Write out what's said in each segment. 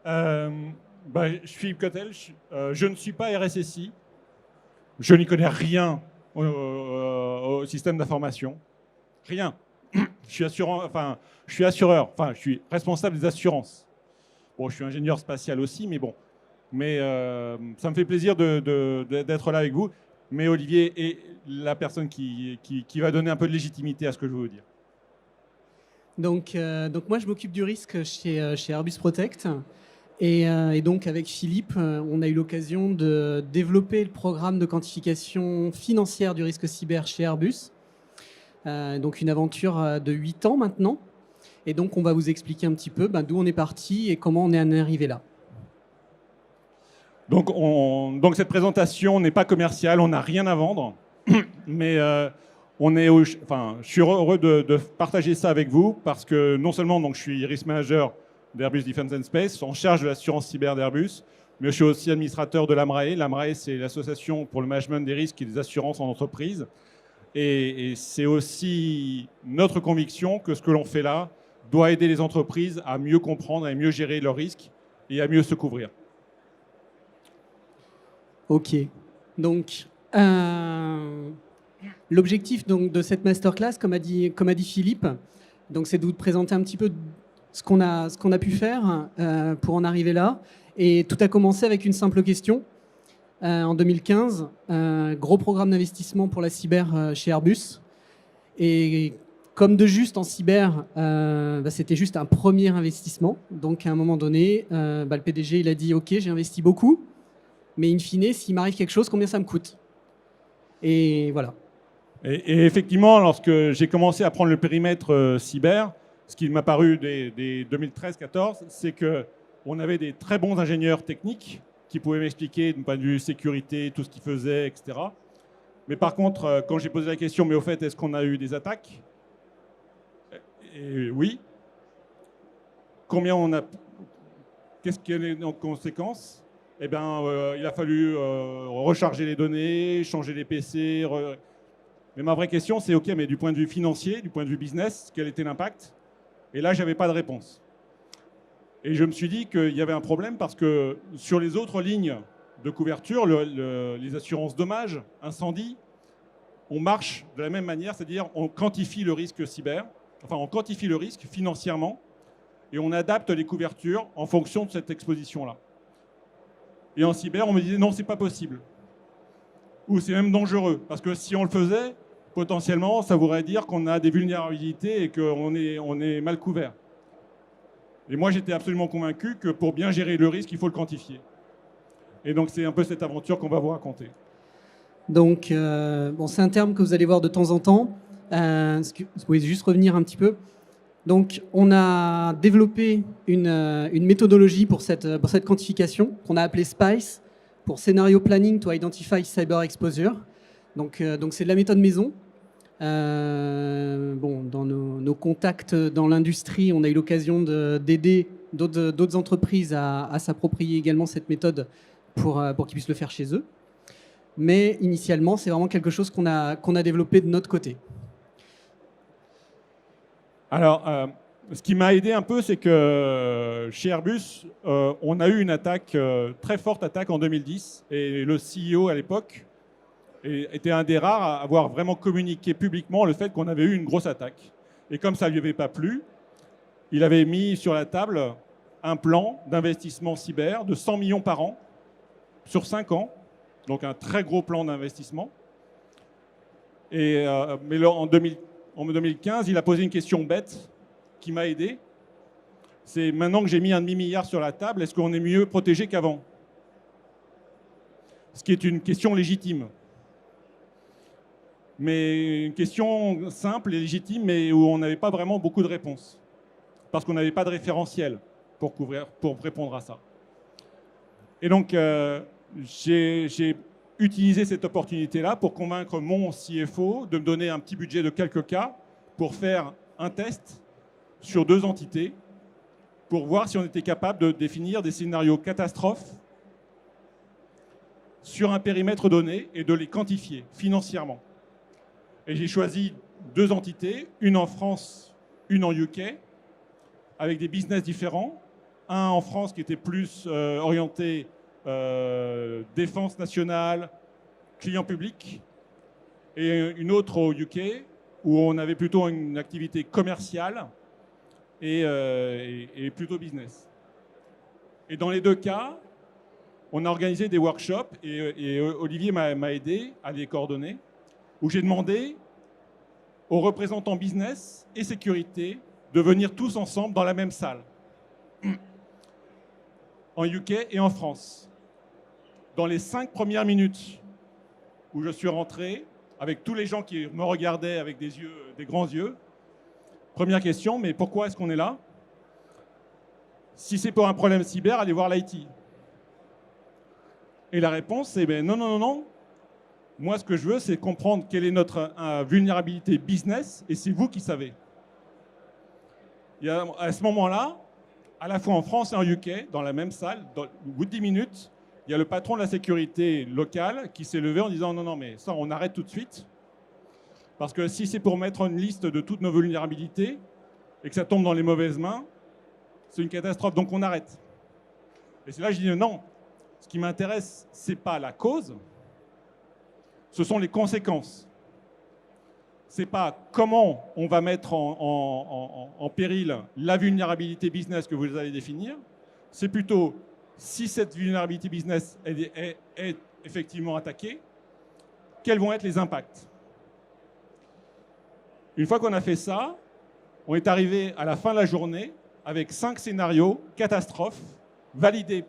Euh, je suis Philippe Cotel, je ne suis pas RSSI, je n'y connais rien au système d'information, rien. Je suis assureur, enfin, je suis responsable des assurances. Bon, je suis ingénieur spatial aussi, mais bon. Mais ça me fait plaisir d'être là avec vous. Mais Olivier est la personne qui va donner un peu de légitimité à ce que je veux vous dire. Donc moi, je m'occupe du risque chez Airbus Protect. Et donc, avec Philippe, on a eu l'occasion de développer le programme de quantification financière du risque cyber chez Airbus. Donc, une aventure de 8 ans maintenant. Et donc, on va vous expliquer un petit peu d'où on est parti et comment on est arrivé là. Donc cette présentation n'est pas commerciale, on n'a rien à vendre. Mais je suis heureux de partager ça avec vous parce que non seulement donc, je suis risk manager d'Airbus Defence and Space, en charge de l'assurance cyber d'Airbus, mais je suis aussi administrateur de l'AMRAE. L'AMRAE, c'est l'association pour le management des risques et des assurances en entreprise. Et c'est aussi notre conviction que ce que l'on fait là doit aider les entreprises à mieux comprendre et mieux gérer leurs risques et à mieux se couvrir. Ok. Donc, l'objectif de cette masterclass, comme a dit Philippe, c'est de vous présenter un petit peu ce qu'on a pu faire pour en arriver là. Et tout a commencé avec une simple question. En 2015, gros programme d'investissement pour la cyber chez Airbus. Et comme de juste en cyber, c'était juste un premier investissement. Donc à un moment donné, le PDG il a dit « Ok, j'ai investi beaucoup, mais in fine, s'il m'arrive quelque chose, combien ça me coûte ?» Et voilà. Et effectivement, lorsque j'ai commencé à prendre le périmètre cyber, ce qui m'a paru dès 2013-14, c'est qu'on avait des très bons ingénieurs techniques qui pouvaient m'expliquer d'un point de vue sécurité, tout ce qu'ils faisaient, etc. Mais par contre, quand j'ai posé la question, mais au fait, est-ce qu'on a eu des attaques? Et oui. Qu'est-ce qu'il y a en conséquence? Eh bien, il a fallu recharger les données, changer les PC. Mais ma vraie question, c'est OK, mais du point de vue financier, du point de vue business, quel était l'impact? Et là, je n'avais pas de réponse. Et je me suis dit qu'il y avait un problème parce que sur les autres lignes de couverture, les assurances dommages, incendie, on marche de la même manière, c'est-à-dire on quantifie le risque cyber, enfin on quantifie le risque financièrement et on adapte les couvertures en fonction de cette exposition-là. Et en cyber, on me disait non, c'est pas possible. Ou c'est même dangereux, parce que si on le faisait, potentiellement, ça voudrait dire qu'on a des vulnérabilités et qu'on est mal couvert. Et moi, j'étais absolument convaincu que pour bien gérer le risque, il faut le quantifier. Et donc, c'est un peu cette aventure qu'on va vous raconter. Donc, c'est un terme que vous allez voir de temps en temps. Vous pouvez juste revenir un petit peu. Donc, on a développé une méthodologie pour cette quantification qu'on a appelée SPICE, pour Scenario Planning to Identify Cyber Exposure. Donc c'est de la méthode maison. Dans nos contacts dans l'industrie, on a eu l'occasion d'aider d'autres entreprises à s'approprier également cette méthode pour qu'ils puissent le faire chez eux. Mais initialement, c'est vraiment quelque chose qu'on a développé de notre côté. Alors, ce qui m'a aidé un peu, c'est que chez Airbus, on a eu une attaque, très forte attaque en 2010. Et le CEO à l'époque était un des rares à avoir vraiment communiqué publiquement le fait qu'on avait eu une grosse attaque. Et comme ça ne lui avait pas plu, il avait mis sur la table un plan d'investissement cyber de 100 millions par an sur 5 ans. Donc un très gros plan d'investissement. Mais en 2015, il a posé une question bête qui m'a aidé. C'est maintenant que j'ai mis un demi-milliard sur la table, est-ce qu'on est mieux protégé qu'avant? Ce qui est une question légitime. Mais une question simple et légitime, mais où on n'avait pas vraiment beaucoup de réponses. Parce qu'on n'avait pas de référentiel pour répondre à ça. Et donc, j'ai utilisé cette opportunité-là pour convaincre mon CFO de me donner un petit budget de quelques cas pour faire un test sur 2 entités pour voir si on était capable de définir des scénarios catastrophes sur un périmètre donné et de les quantifier financièrement. Et j'ai choisi 2 entités, une en France, une en UK, avec des business différents, Un en France qui était plus orienté défense nationale, client public, et une autre au UK où on avait plutôt une activité commerciale et plutôt business. Et dans les deux cas, on a organisé des workshops et Olivier m'a aidé à les coordonner, où j'ai demandé aux représentants business et sécurité de venir tous ensemble dans la même salle, en UK et en France. Dans les 5 premières minutes où je suis rentré, avec tous les gens qui me regardaient avec des yeux, des grands yeux, première question, mais pourquoi est-ce qu'on est là? Si c'est pour un problème cyber, allez voir l'IT. Et la réponse, c'est ben non, non, non, non. Moi, ce que je veux, c'est comprendre quelle est notre vulnérabilité business, et c'est vous qui savez. Il y a, à ce moment-là, à la fois en France et en UK, dans la même salle, au bout de 10 minutes, il y a le patron de la sécurité locale qui s'est levé en disant non, non, mais ça, on arrête tout de suite. Parce que si c'est pour mettre une liste de toutes nos vulnérabilités et que ça tombe dans les mauvaises mains, c'est une catastrophe, donc on arrête. Et c'est là que je dis non, ce qui m'intéresse, ce n'est pas la cause, ce sont les conséquences. Ce n'est pas comment on va mettre en péril la vulnérabilité business que vous allez définir, c'est plutôt si cette vulnérabilité business est effectivement attaquée, quels vont être les impacts. Une fois qu'on a fait ça, on est arrivé à la fin de la journée avec 5 scénarios catastrophes validés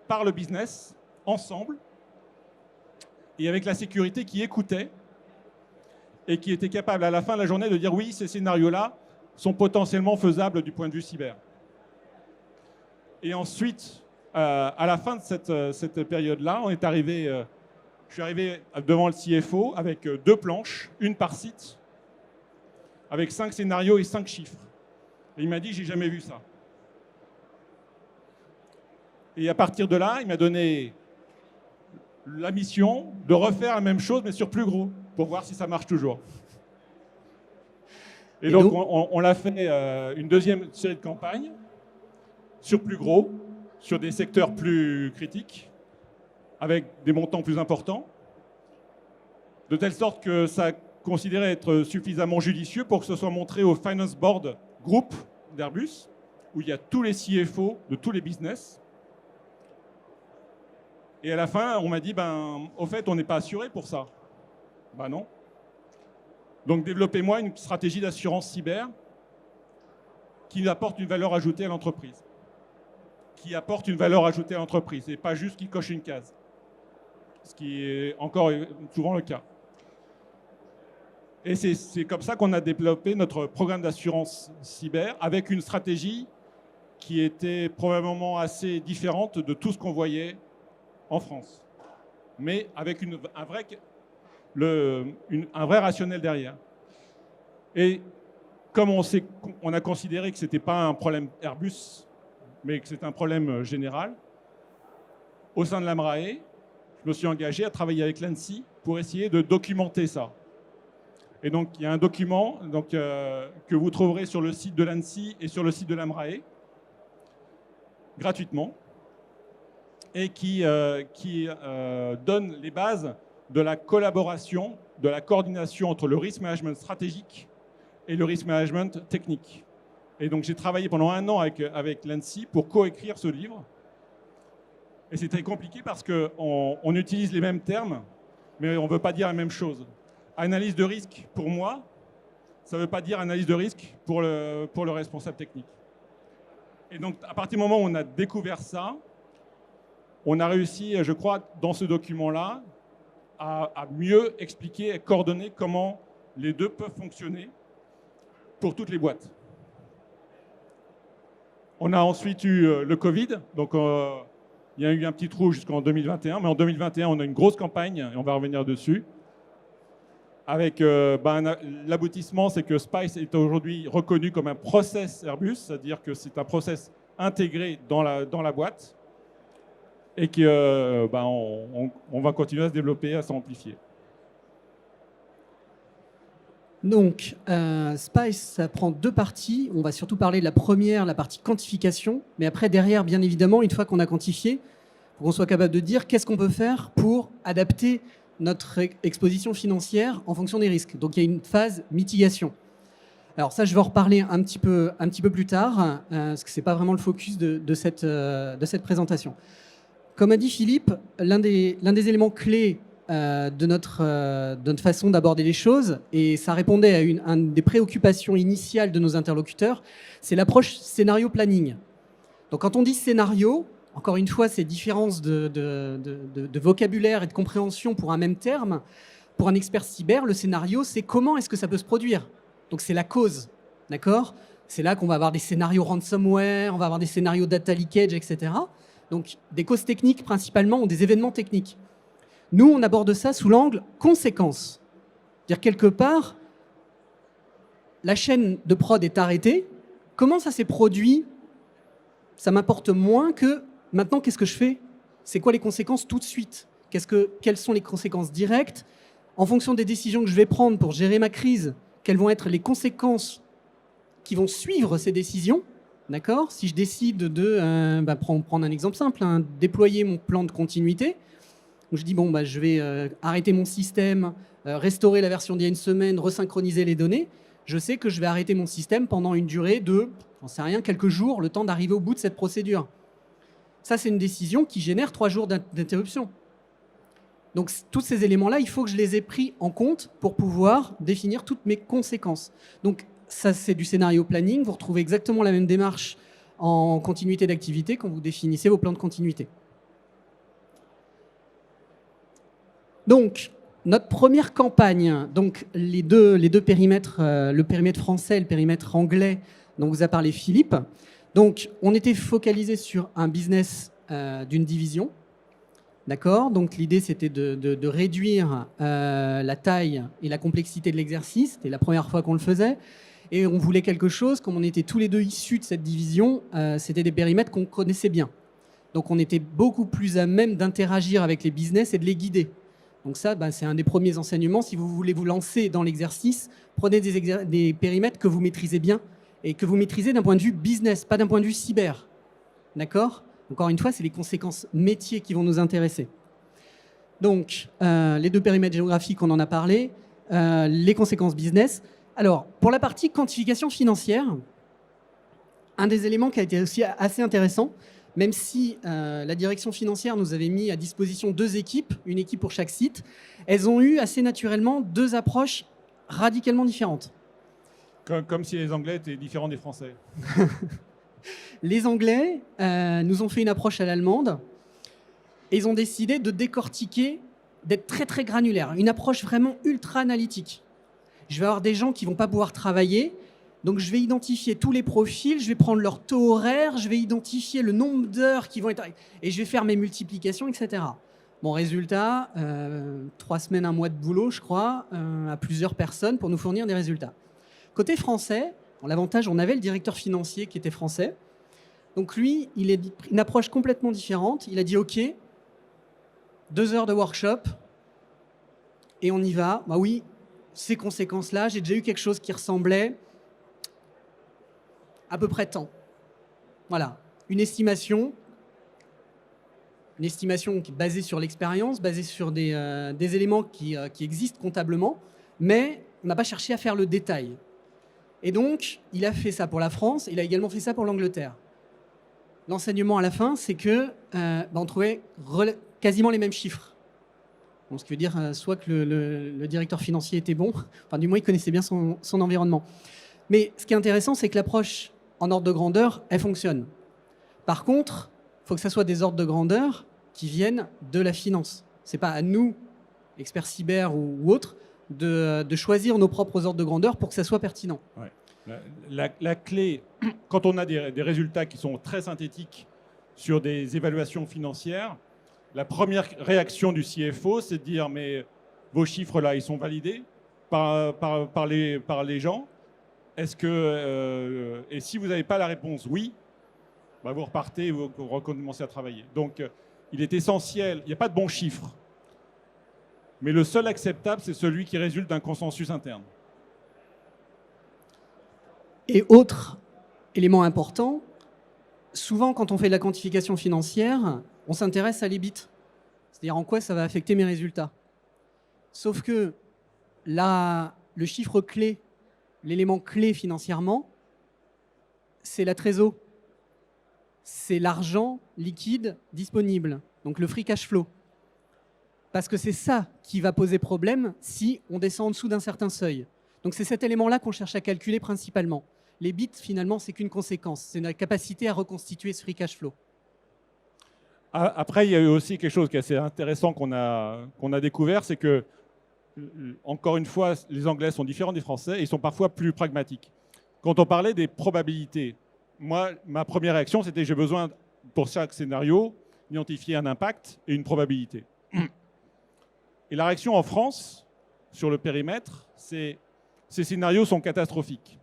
par le business, ensemble, et avec la sécurité qui écoutait et qui était capable à la fin de la journée de dire oui, ces scénarios-là sont potentiellement faisables du point de vue cyber. Et ensuite, à la fin de cette période-là, je suis arrivé devant le CFO avec 2 planches, une par site, avec 5 scénarios et 5 chiffres. Et il m'a dit, j'ai jamais vu ça. Et à partir de là, il m'a donné la mission de refaire la même chose, mais sur plus gros, pour voir si ça marche toujours. Et donc, on l'a fait une deuxième série de campagnes, sur plus gros, sur des secteurs plus critiques, avec des montants plus importants, de telle sorte que ça considérait être suffisamment judicieux pour que ce soit montré au Finance Board Group d'Airbus, où il y a tous les CFO de tous les business. Et à la fin, on m'a dit, au fait, on n'est pas assuré pour ça. Ben non. Donc développez-moi une stratégie d'assurance cyber qui apporte une valeur ajoutée à l'entreprise. Qui apporte une valeur ajoutée à l'entreprise et pas juste qui coche une case. Ce qui est encore souvent le cas. Et c'est comme ça qu'on a développé notre programme d'assurance cyber avec une stratégie qui était probablement assez différente de tout ce qu'on voyait en France. Mais avec un vrai rationnel derrière. Et comme on a considéré que ce n'était pas un problème Airbus, mais que c'est un problème général, au sein de l'AMRAE, je me suis engagé à travailler avec l'ANSSI pour essayer de documenter ça. Et donc, il y a un document que vous trouverez sur le site de l'ANSSI et sur le site de l'AMRAE, gratuitement, et qui donne les bases de la collaboration, de la coordination entre le risk management stratégique et le risk management technique. Et donc, j'ai travaillé pendant 1 an avec l'ANSSI pour coécrire ce livre. Et c'est très compliqué parce qu'on utilise les mêmes termes, mais on ne veut pas dire la même chose. Analyse de risque, pour moi, ça ne veut pas dire analyse de risque pour le responsable technique. Et donc, à partir du moment où on a découvert ça, on a réussi, je crois, dans ce document-là, à mieux expliquer et coordonner comment les deux peuvent fonctionner pour toutes les boîtes. On a ensuite eu le Covid, donc il y a eu un petit trou jusqu'en 2021, mais en 2021, on a une grosse campagne, et on va revenir dessus. Avec l'aboutissement, c'est que Spice est aujourd'hui reconnu comme un process Airbus, c'est-à-dire que c'est un process intégré dans la boîte et qu'on va continuer à se développer, à s'amplifier. Donc, SPICE, ça prend deux parties. On va surtout parler de la première, la partie quantification. Mais après, derrière, bien évidemment, une fois qu'on a quantifié, pour qu'on soit capable de dire qu'est-ce qu'on peut faire pour adapter notre exposition financière en fonction des risques. Donc, il y a une phase mitigation. Alors ça, je vais en reparler un petit peu plus tard, parce que ce n'est pas vraiment le focus de cette présentation. Comme a dit Philippe, l'un des éléments clés de notre façon d'aborder les choses, et ça répondait à une des préoccupations initiales de nos interlocuteurs, c'est l'approche scénario planning. Donc quand on dit scénario, encore une fois, ces différences de vocabulaire et de compréhension pour un même terme, pour un expert cyber, le scénario, c'est comment est-ce que ça peut se produire. Donc c'est la cause, d'accord? C'est là qu'on va avoir des scénarios ransomware, on va avoir des scénarios data leakage, etc. Donc des causes techniques principalement ou des événements techniques. Nous, on aborde ça sous l'angle conséquence. C'est-à-dire quelque part, la chaîne de prod est arrêtée. Comment ça s'est produit? Ça m'importe moins que maintenant, qu'est-ce que je fais? C'est quoi les conséquences tout de suite? Quelles sont les conséquences directes? En fonction des décisions que je vais prendre pour gérer ma crise, quelles vont être les conséquences qui vont suivre ces décisions? D'accord? Si je décide de prendre un exemple simple, déployer mon plan de continuité, où je dis je vais arrêter mon système, restaurer la version d'il y a une semaine, resynchroniser les données, je sais que je vais arrêter mon système pendant une durée de, j'en sais rien, quelques jours, le temps d'arriver au bout de cette procédure. Ça, c'est une décision qui génère 3 jours d'interruption. Donc, tous ces éléments-là, il faut que je les ai pris en compte pour pouvoir définir toutes mes conséquences. Donc, ça, c'est du scénario planning. Vous retrouvez exactement la même démarche en continuité d'activité quand vous définissez vos plans de continuité. Donc, notre première campagne, donc les deux périmètres, le périmètre français et le périmètre anglais dont vous a parlé Philippe. Donc, on était focalisé sur un business d'une division. D'accord? Donc, l'idée, c'était de réduire la taille et la complexité de l'exercice. C'était la première fois qu'on le faisait. Et on voulait quelque chose, comme on était tous les deux issus de cette division, c'était des périmètres qu'on connaissait bien. Donc, on était beaucoup plus à même d'interagir avec les business et de les guider. Donc ça, c'est un des premiers enseignements. Si vous voulez vous lancer dans l'exercice, prenez des périmètres que vous maîtrisez bien et que vous maîtrisez d'un point de vue business, pas d'un point de vue cyber. D'accord? Encore une fois, c'est les conséquences métiers qui vont nous intéresser. Donc, les deux périmètres géographiques, on en a parlé. Les conséquences business. Alors, pour la partie quantification financière, un des éléments qui a été aussi assez intéressant, même si la direction financière nous avait mis à disposition 2 équipes, une équipe pour chaque site, elles ont eu assez naturellement 2 approches radicalement différentes. Comme si les Anglais étaient différents des Français. Les Anglais nous ont fait une approche à l'allemande et ils ont décidé de décortiquer, d'être très très granulaire, une approche vraiment ultra analytique. Je vais avoir des gens qui ne vont pas pouvoir travailler, donc je vais identifier tous les profils, je vais prendre leur taux horaire, je vais identifier le nombre d'heures qui vont être... et je vais faire mes multiplications, etc. Bon, résultat, 3 semaines, 1 mois de boulot, je crois, à plusieurs personnes pour nous fournir des résultats. Côté français, l'avantage, on avait le directeur financier qui était français. Donc lui, il a une approche complètement différente. Il a dit, OK, 2 heures de workshop et on y va. Bah oui, ces conséquences-là, j'ai déjà eu quelque chose qui ressemblait à peu près tant. Voilà, une estimation qui est basée sur l'expérience, basée sur des éléments qui existent comptablement, mais on n'a pas cherché à faire le détail. Et donc, il a fait ça pour la France, il a également fait ça pour l'Angleterre. L'enseignement à la fin, c'est que on trouvait quasiment les mêmes chiffres. Bon, ce qui veut dire soit que le directeur financier était bon, enfin du moins il connaissait bien son environnement. Mais ce qui est intéressant, c'est que l'approche en ordre de grandeur, elle fonctionne. Par contre, il faut que ça soit des ordres de grandeur qui viennent de la finance. Ce n'est pas à nous, experts cyber ou autres, de choisir nos propres ordres de grandeur pour que ça soit pertinent. Ouais. La clé, quand on a des résultats qui sont très synthétiques sur des évaluations financières, la première réaction du CFO, c'est de dire mais vos chiffres là, ils sont validés par les gens. Est-ce que et si vous n'avez pas la réponse oui, vous repartez et vous recommencez à travailler. Donc il est essentiel, il n'y a pas de bons chiffres, mais le seul acceptable, c'est celui qui résulte d'un consensus interne. Et autre élément important, souvent quand on fait de la quantification financière, on s'intéresse à l'EBIT, c'est-à-dire en quoi ça va affecter mes résultats. Sauf que là, le chiffre clé, l'élément clé financièrement, c'est la trésor. C'est l'argent liquide disponible, donc le free cash flow. Parce que c'est ça qui va poser problème si on descend en dessous d'un certain seuil. Donc c'est cet élément-là qu'on cherche à calculer principalement. Les bits, finalement, c'est qu'une conséquence. C'est la capacité à reconstituer ce free cash flow. Après, il y a eu aussi quelque chose qui est assez intéressant qu'on a découvert, c'est que, encore une fois, les Anglais sont différents des Français et ils sont parfois plus pragmatiques. Quand on parlait des probabilités, moi, ma première réaction, c'était j'ai besoin, pour chaque scénario, d'identifier un impact et une probabilité. Et la réaction en France, sur le périmètre, c'est ces scénarios sont catastrophiques.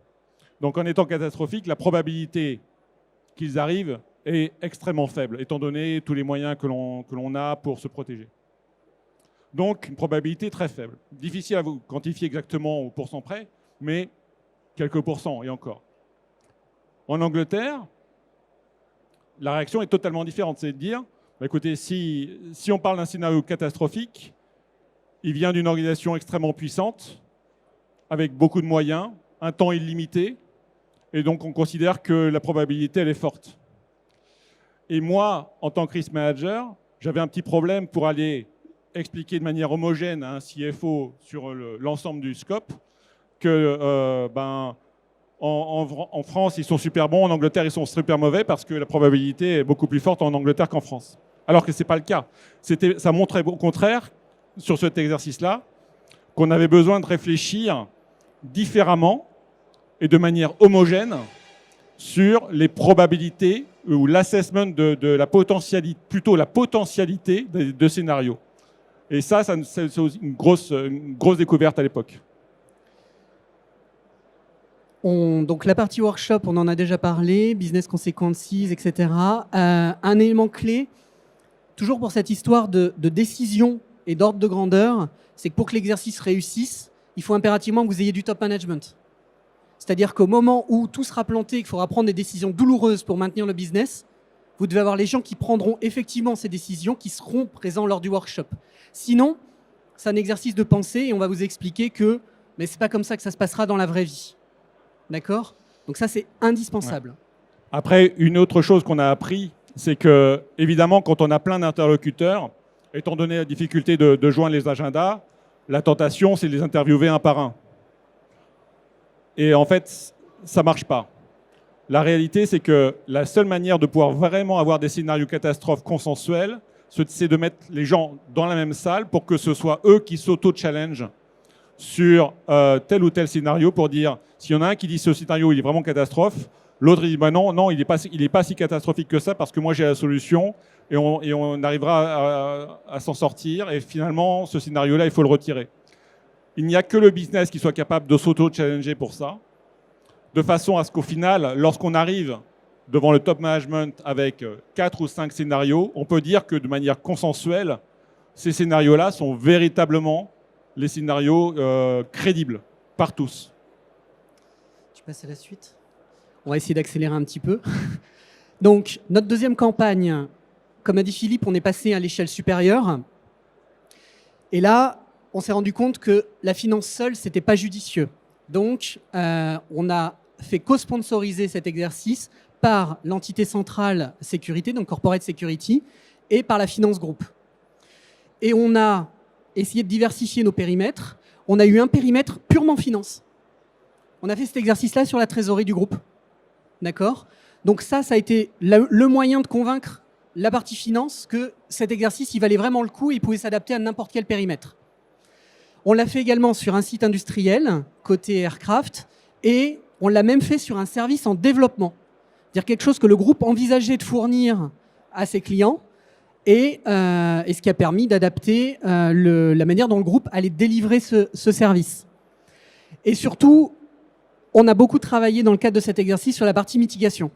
Donc en étant catastrophiques, la probabilité qu'ils arrivent est extrêmement faible, étant donné tous les moyens que l'on a pour se protéger. Donc une probabilité très faible. Difficile à vous quantifier exactement au pourcent près, mais quelques pourcents et encore. En Angleterre, la réaction est totalement différente. C'est de dire, bah écoutez, si on parle d'un scénario catastrophique, il vient d'une organisation extrêmement puissante, avec beaucoup de moyens, un temps illimité, et donc on considère que la probabilité, elle est forte. Et moi, en tant que risk manager, j'avais un petit problème pour aller expliquer de manière homogène à un CFO sur l'ensemble du scope que en France, ils sont super bons, en Angleterre, ils sont super mauvais parce que la probabilité est beaucoup plus forte en Angleterre qu'en France. Alors que ce n'est pas le cas. Ça montrait au contraire, sur cet exercice-là, qu'on avait besoin de réfléchir différemment et de manière homogène sur les probabilités ou l'assessment de la potentialité, plutôt la potentialité de scénarios. Et ça c'est une grosse découverte à l'époque. Donc la partie workshop, on en a déjà parlé, business consequences, etc. Un élément clé, toujours pour cette histoire de décision et d'ordre de grandeur, c'est que pour que l'exercice réussisse, il faut impérativement que vous ayez du top management. C'est-à-dire qu'au moment où tout sera planté, qu'il faudra prendre des décisions douloureuses pour maintenir le business, vous devez avoir les gens qui prendront effectivement ces décisions, qui seront présents lors du workshop. Sinon, c'est un exercice de pensée et on va vous expliquer que mais c'est pas comme ça que ça se passera dans la vraie vie. D'accord ? Donc ça, c'est indispensable. Ouais. Après, une autre chose qu'on a appris, c'est que, évidemment, quand on a plein d'interlocuteurs, étant donné la difficulté de joindre les agendas, la tentation, c'est de les interviewer un par un. Et en fait, ça ne marche pas. La réalité, c'est que la seule manière de pouvoir vraiment avoir des scénarios catastrophes consensuels, c'est de mettre les gens dans la même salle pour que ce soit eux qui s'auto-challengent sur tel ou tel scénario pour dire, s'il y en a un qui dit ce scénario il est vraiment catastrophe, l'autre il dit bah non, il est pas si catastrophique que ça parce que moi j'ai la solution et on arrivera à s'en sortir et finalement ce scénario-là il faut le retirer. Il n'y a que le business qui soit capable de s'auto-challenger pour ça, de façon à ce qu'au final, lorsqu'on arrive devant le top management avec 4 ou 5 scénarios, on peut dire que de manière consensuelle, ces scénarios-là sont véritablement les scénarios crédibles par tous. Tu passes à la suite ? On va essayer d'accélérer un petit peu. Donc, notre deuxième campagne, comme a dit Philippe, on est passé à l'échelle supérieure. Et là, on s'est rendu compte que la finance seule, ce n'était pas judicieux. Donc, on a fait co-sponsoriser cet exercice par l'entité centrale sécurité, donc Corporate Security, et par la finance group. Et on a essayé de diversifier nos périmètres. On a eu un périmètre purement finance. On a fait cet exercice-là sur la trésorerie du groupe. D'accord ? Donc ça a été le moyen de convaincre la partie finance que cet exercice, il valait vraiment le coup et il pouvait s'adapter à n'importe quel périmètre. On l'a fait également sur un site industriel, côté aircraft, et on l'a même fait sur un service en développement. C'est-à-dire quelque chose que le groupe envisageait de fournir à ses clients et ce qui a permis d'adapter la manière dont le groupe allait délivrer ce service. Et surtout, on a beaucoup travaillé dans le cadre de cet exercice sur la partie mitigation.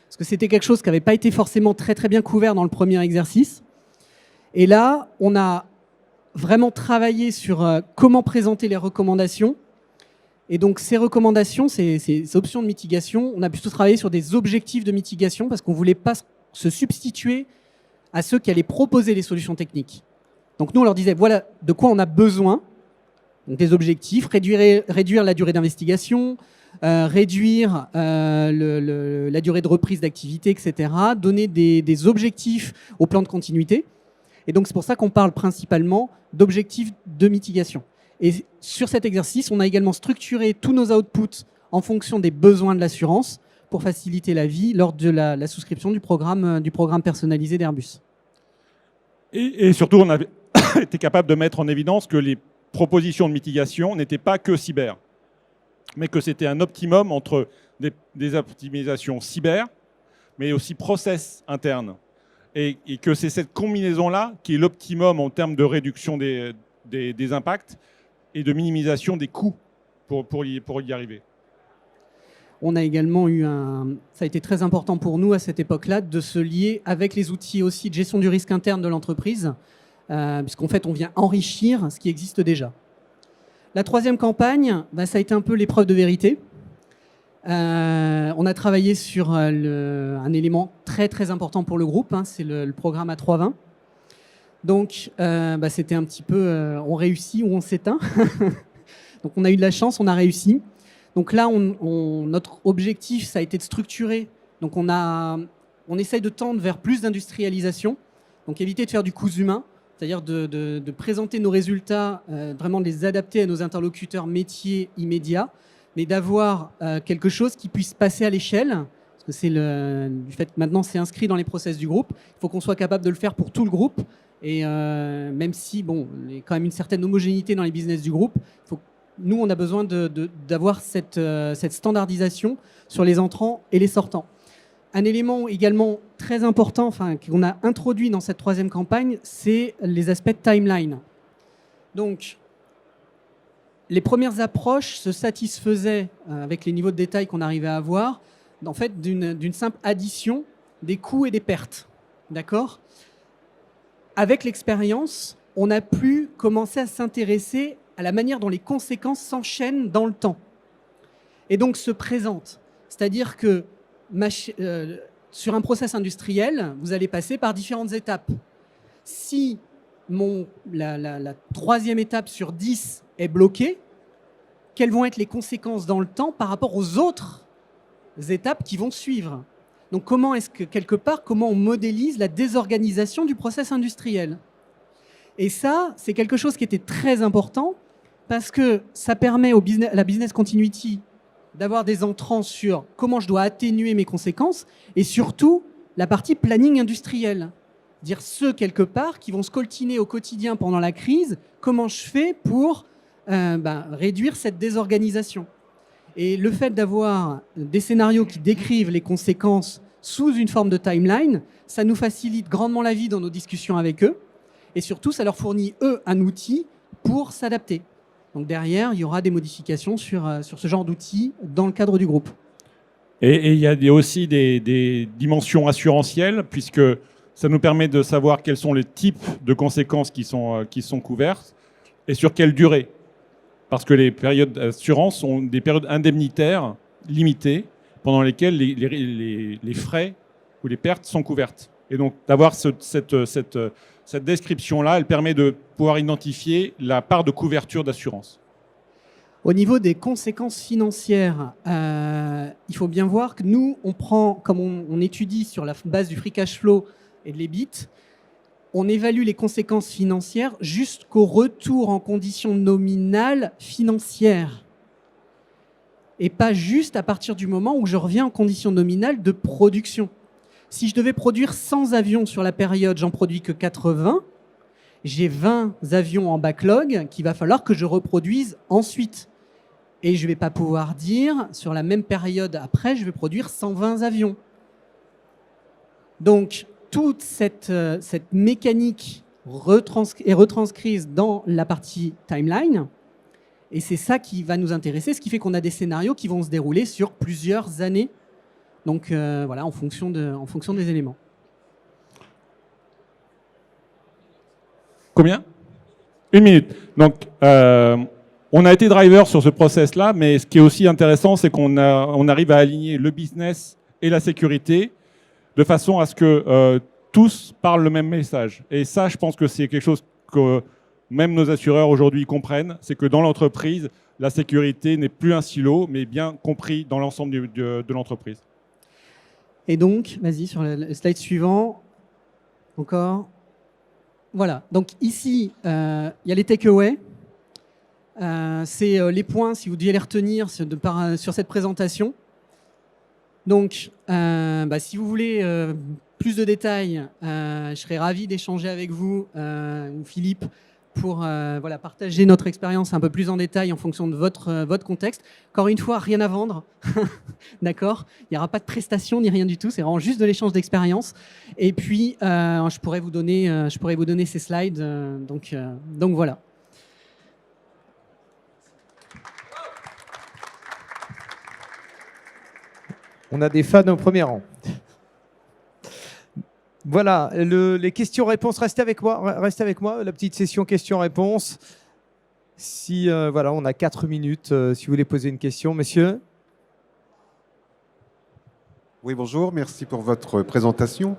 Parce que c'était quelque chose qui n'avait pas été forcément très très bien couvert dans le premier exercice. Et là, on a vraiment travaillé sur comment présenter les recommandations Et donc ces recommandations, ces options de mitigation, on a plutôt travaillé sur des objectifs de mitigation parce qu'on ne voulait pas se substituer à ceux qui allaient proposer les solutions techniques. Donc nous, on leur disait, voilà de quoi on a besoin. Donc des objectifs, réduire la durée d'investigation, réduire la durée de reprise d'activité, etc. Donner des objectifs au plan de continuité. Et donc c'est pour ça qu'on parle principalement d'objectifs de mitigation. Et sur cet exercice, on a également structuré tous nos outputs en fonction des besoins de l'assurance pour faciliter la vie lors de la souscription du programme personnalisé d'Airbus. Et surtout, on avait été capable de mettre en évidence que les propositions de mitigation n'étaient pas que cyber, mais que c'était un optimum entre des optimisations cyber, mais aussi process interne. Et que c'est cette combinaison-là qui est l'optimum en termes de réduction des impacts et de minimisation des coûts pour y arriver. On a également ça a été très important pour nous à cette époque-là de se lier avec les outils aussi de gestion du risque interne de l'entreprise, puisqu'en fait on vient enrichir ce qui existe déjà. La troisième campagne, ça a été un peu l'épreuve de vérité. On a travaillé sur un élément très très important pour le groupe, c'est le programme A320. Donc c'était un petit peu on réussit ou on s'éteint. Donc on a eu de la chance, on a réussi. Donc là, notre objectif, ça a été de structurer. Donc on essaye de tendre vers plus d'industrialisation. Donc éviter de faire du cousu humain, c'est-à-dire de présenter nos résultats, vraiment de les adapter à nos interlocuteurs métiers immédiats, mais d'avoir quelque chose qui puisse passer à l'échelle. Parce que c'est du fait que maintenant c'est inscrit dans les process du groupe. Il faut qu'on soit capable de le faire pour tout le groupe. Et même si, il y a quand même une certaine homogénéité dans les business du groupe, nous, on a besoin d'avoir cette standardisation sur les entrants et les sortants. Un élément également très important qu'on a introduit dans cette troisième campagne, c'est les aspects de timeline. Donc, les premières approches se satisfaisaient, avec les niveaux de détail qu'on arrivait à avoir, en fait, d'une simple addition des coûts et des pertes. D'accord ? Avec l'expérience, on a pu commencer à s'intéresser à la manière dont les conséquences s'enchaînent dans le temps et donc se présentent. C'est-à-dire que sur un process industriel, vous allez passer par différentes étapes. Si la troisième étape sur 10 est bloquée, quelles vont être les conséquences dans le temps par rapport aux autres étapes qui vont suivre ? Donc comment est-ce que, quelque part, comment on modélise la désorganisation du process industriel ? Et ça, c'est quelque chose qui était très important parce que ça permet à la business continuity d'avoir des entrants sur comment je dois atténuer mes conséquences et surtout la partie planning industriel. Dire ceux, quelque part, qui vont se coltiner au quotidien pendant la crise, comment je fais pour réduire cette désorganisation. Et le fait d'avoir des scénarios qui décrivent les conséquences sous une forme de timeline, ça nous facilite grandement la vie dans nos discussions avec eux. Et surtout, ça leur fournit, eux, un outil pour s'adapter. Donc derrière, il y aura des modifications sur ce genre d'outils dans le cadre du groupe. Et il y a aussi des dimensions assurantielles, puisque ça nous permet de savoir quels sont les types de conséquences qui sont couvertes et sur quelle durée. Parce que les périodes d'assurance sont des périodes indemnitaires limitées pendant lesquelles les frais ou les pertes sont couvertes. Et donc d'avoir cette description-là, elle permet de pouvoir identifier la part de couverture d'assurance. Au niveau des conséquences financières, il faut bien voir que nous, on prend, comme on étudie sur la base du free cash flow et de l'EBIT, on évalue les conséquences financières jusqu'au retour en conditions nominales financières. Et pas juste à partir du moment où je reviens en conditions nominales de production. Si je devais produire 100 avions sur la période, j'en produis que 80, j'ai 20 avions en backlog qu'il va falloir que je reproduise ensuite. Et je ne vais pas pouvoir dire, sur la même période après, je vais produire 120 avions. Donc, toute cette mécanique est retranscrise dans la partie timeline. Et c'est ça qui va nous intéresser, ce qui fait qu'on a des scénarios qui vont se dérouler sur plusieurs années. Donc voilà, en fonction des éléments. Combien ? 1 minute. Donc, On a été driver sur ce process-là, mais ce qui est aussi intéressant, c'est qu'on arrive à aligner le business et la sécurité de façon à ce que tous parlent le même message. Et ça, je pense que c'est quelque chose que même nos assureurs aujourd'hui comprennent, c'est que dans l'entreprise, la sécurité n'est plus un silo, mais bien compris dans l'ensemble de l'entreprise. Et donc, vas-y, sur le slide suivant, encore. Voilà, donc ici, il y a les takeaways. C'est les points, si vous deviez les retenir sur cette présentation. Donc, si vous voulez plus de détails, je serais ravi d'échanger avec vous, ou Philippe, pour partager notre expérience un peu plus en détail en fonction de votre contexte. Encore une fois, rien à vendre, d'accord ? Il n'y aura pas de prestation ni rien du tout, c'est vraiment juste de l'échange d'expérience. Et puis, je pourrais vous donner ces slides, donc voilà. On a des fans au premier rang. Voilà, les questions-réponses, restez avec moi, la petite session questions-réponses. On a 4 minutes, si vous voulez poser une question, monsieur. Oui, bonjour, merci pour votre présentation.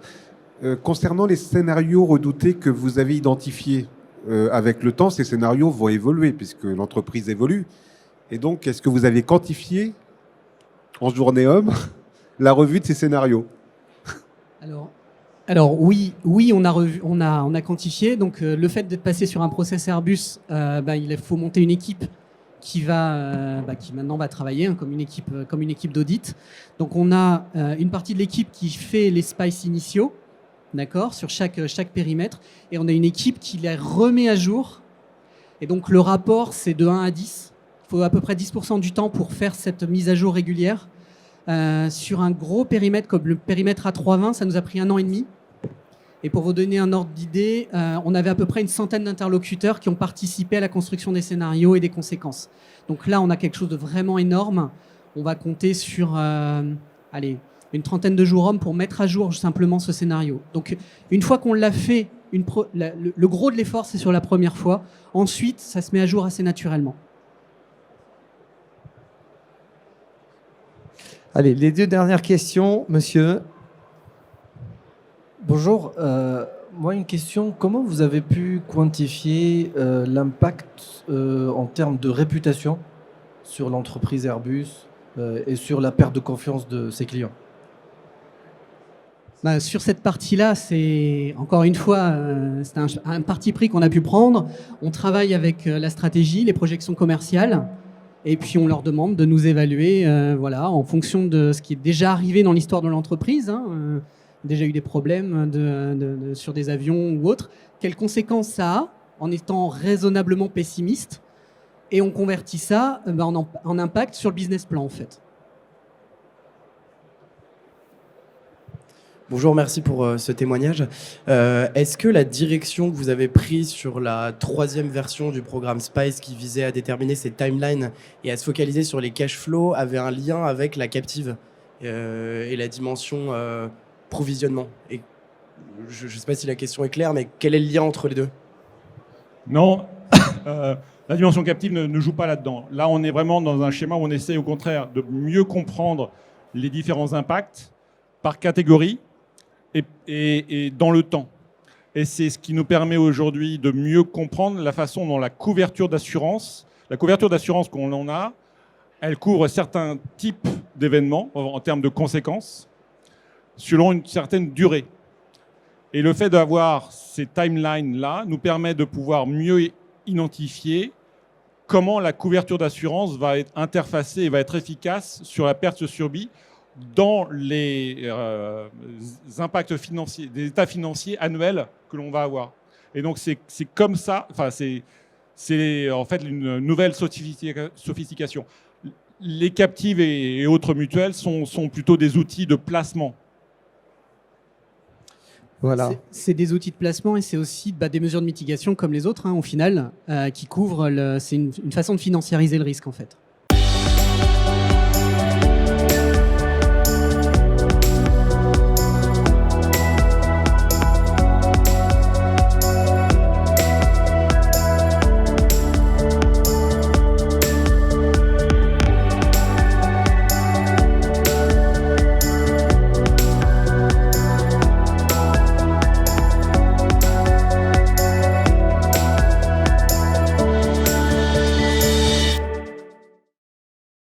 Concernant les scénarios redoutés que vous avez identifiés, avec le temps, ces scénarios vont évoluer puisque l'entreprise évolue. Et donc, est-ce que vous avez quantifié en journée homme la revue de ces scénarios? Alors oui, on a quantifié. Donc le fait d'être passé sur un process Airbus, il faut monter une équipe qui maintenant va travailler comme une équipe d'audit. Donc on a une partie de l'équipe qui fait les SPICE initiaux, d'accord, sur chaque périmètre, et on a une équipe qui les remet à jour. Et donc le rapport, c'est de 1 à 10. Il faut à peu près 10% du temps pour faire cette mise à jour régulière. Sur un gros périmètre comme le périmètre A320, ça nous a pris 1 an et demi. Et pour vous donner un ordre d'idée, on avait à peu près une centaine d'interlocuteurs qui ont participé à la construction des scénarios et des conséquences. Donc là, on a quelque chose de vraiment énorme. On va compter sur une trentaine de jours hommes pour mettre à jour simplement ce scénario. Donc une fois qu'on l'a fait, le gros de l'effort, c'est sur la première fois. Ensuite, ça se met à jour assez naturellement. Allez, les 2 dernières questions, monsieur. Bonjour, moi une question, comment vous avez pu quantifier l'impact en termes de réputation sur l'entreprise Airbus et sur la perte de confiance de ses clients? Sur cette partie-là, c'est encore une fois, c'est un parti pris qu'on a pu prendre. On travaille avec la stratégie, les projections commerciales, et puis on leur demande de nous évaluer en fonction de ce qui est déjà arrivé dans l'histoire de l'entreprise. Déjà eu des problèmes sur des avions ou autres. Quelles conséquences ça a en étant raisonnablement pessimiste? Et on convertit ça en impact sur le business plan, en fait. Bonjour, merci pour ce témoignage. Est-ce que la direction que vous avez prise sur la 3e version du programme SPICE qui visait à déterminer ces timelines et à se focaliser sur les cash flows avait un lien avec la captive et la dimension provisionnement? Et je ne sais pas si la question est claire, mais quel est le lien entre les deux? Non, la dimension captive ne joue pas là-dedans. Là, on est vraiment dans un schéma où on essaie au contraire de mieux comprendre les différents impacts par catégorie et dans le temps. Et c'est ce qui nous permet aujourd'hui de mieux comprendre la façon dont la couverture d'assurance qu'on en a, elle couvre certains types d'événements en termes de conséquences selon une certaine durée. Et le fait d'avoir ces timelines-là nous permet de pouvoir mieux identifier comment la couverture d'assurance va être interfacée et va être efficace sur la perte subie dans les impacts financiers, des états financiers annuels que l'on va avoir. Et donc c'est comme ça, c'est en fait une nouvelle sophistication. Les captives et autres mutuelles sont plutôt des outils de placement. Voilà. C'est des outils de placement et c'est aussi des mesures de mitigation comme les autres, au final, qui couvrent. C'est une façon de financiariser le risque, en fait.